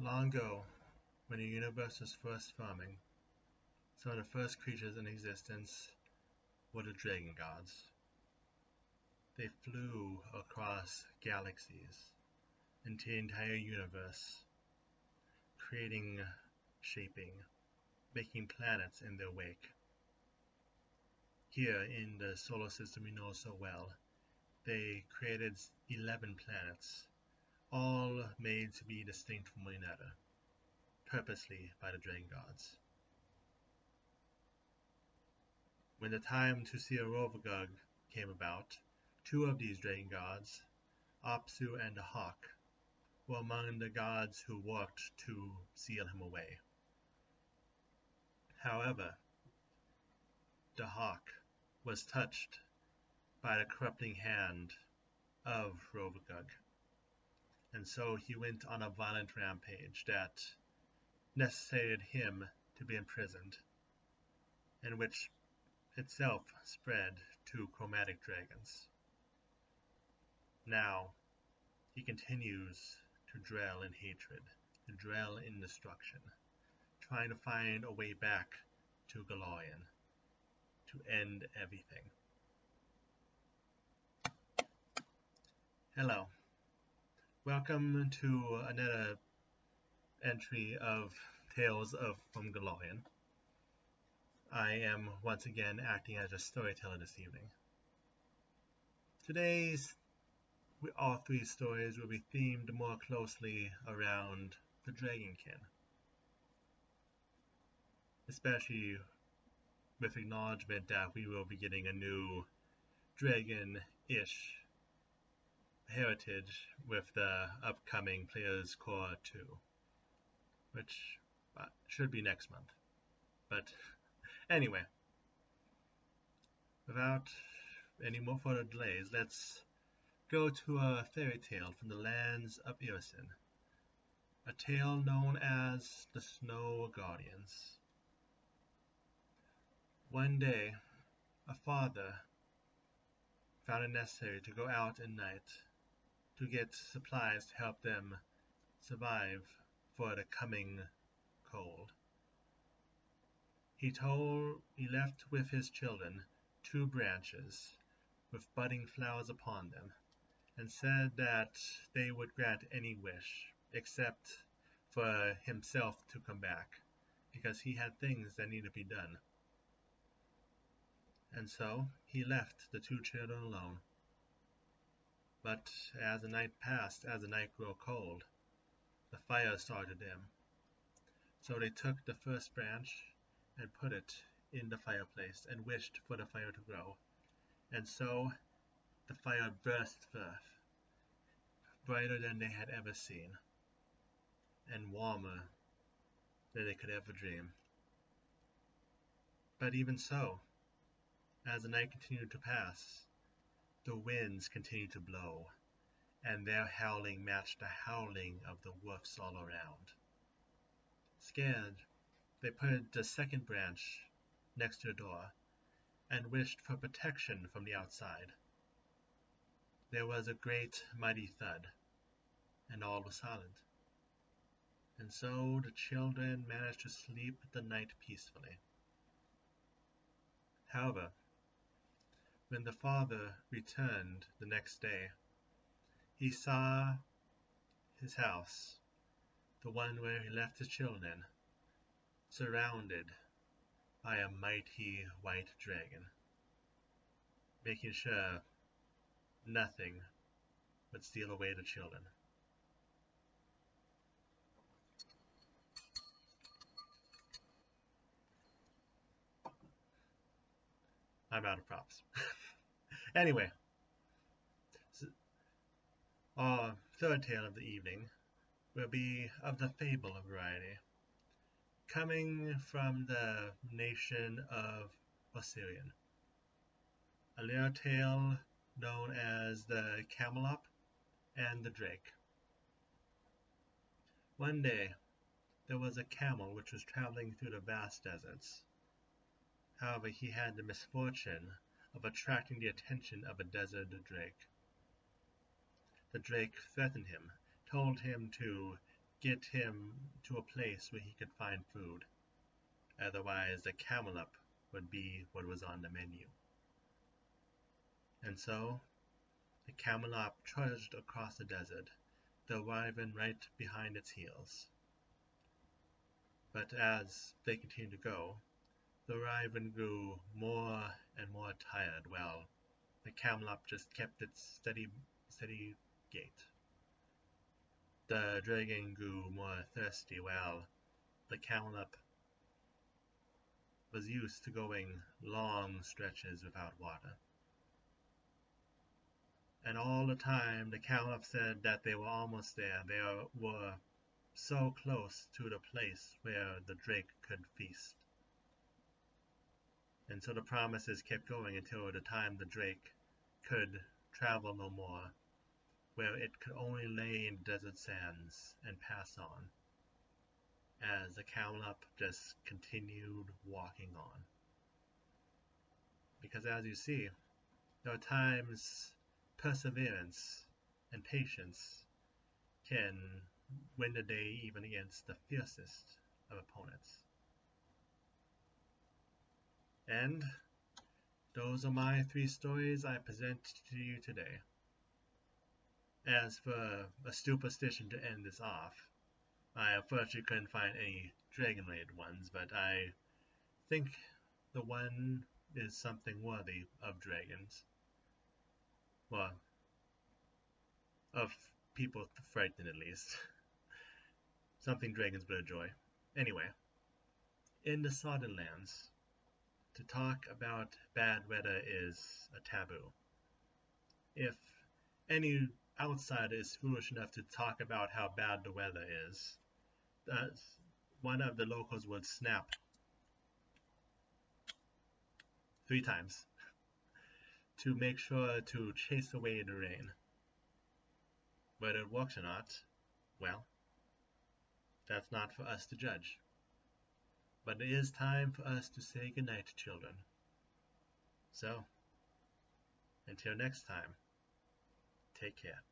Long ago, when the universe was first forming, some of the first creatures in existence were the dragon gods. They flew across galaxies into the entire universe, creating, shaping, making planets in their wake. Here in the solar system we know so well, they created 11 planets, all made to be distinct from one another, purposely by the dragon gods. When the time to see a Rovagug came about, two of these dragon gods, Apsu and the Hawk, were among the gods who worked to seal him away. However, the Hawk was touched by the corrupting hand of Rovagug, and so he went on a violent rampage that necessitated him to be imprisoned, and which itself spread to chromatic dragons. Now, he continues to dwell in hatred, to dwell in destruction, trying to find a way back to Golarion, to end everything. Hello. Welcome to another entry of Tales from Golarion. I am once again acting as a storyteller this evening. Today's all three stories will be themed more closely around the Dragonkin, especially with acknowledgement that we will be getting a new dragon-ish heritage with the upcoming Players Core 2, which should be next month. But anyway, without any more further delays, let's go to a fairy tale from the lands of Irisen, a tale known as the Snow Guardians. One day, a father found it necessary to go out at night to get supplies to help them survive for the coming cold. He left with his children 2 branches with budding flowers upon them, and said that they would grant any wish except for himself to come back, because he had things that needed to be done. And so he left the 2 children alone. But as the night passed, as the night grew cold, the fire started to dim. So they took the first branch and put it in the fireplace and wished for the fire to grow. And so the fire burst forth, brighter than they had ever seen, and warmer than they could ever dream. But even so, as the night continued to pass, the winds continued to blow, and their howling matched the howling of the wolves all around. Scared, they put the second branch next to the door and wished for protection from the outside. There was a great mighty thud, and all was silent. And so the children managed to sleep the night peacefully. However, when the father returned the next day, he saw his house, the one where he left his children, surrounded by a mighty white dragon, making sure nothing would steal away the children. I'm out of props. Anyway, our third tale of the evening will be of the Fable variety, coming from the nation of Osirian. A little tale known as the Camelop and the Drake. One day, there was a camel which was traveling through the vast deserts. However, he had the misfortune of attracting the attention of a desert drake. The drake threatened him, told him to get him to a place where he could find food. Otherwise, the Camelop would be what was on the menu. And so, the Camelop trudged across the desert, the Wyvern right behind its heels. But as they continued to go, the Wyvern grew more and more tired, while the Camelop just kept its steady gait. The dragon grew more thirsty, while the Camelop was used to going long stretches without water. And all the time, the Camelop said that they were almost there. They were so close to the place where the drake could feast. And so the promises kept going until the time the drake could travel no more, where it could only lay in desert sands and pass on, as the Camelop just continued walking on. Because as you see, there are times perseverance and patience can win the day even against the fiercest of opponents. And those are my 3 stories I present to you today. As for a superstition to end this off, I unfortunately couldn't find any dragon-related ones, but I think the one is something worthy of dragons. Well, of people frightened at least. Something dragons would enjoy. Anyway, in the Sodden Lands, to talk about bad weather is a taboo. If any outsider is foolish enough to talk about how bad the weather is, one of the locals would snap 3 times to make sure to chase away the rain. Whether it works or not, well, that's not for us to judge. But it is time for us to say goodnight, children. So, until next time, take care.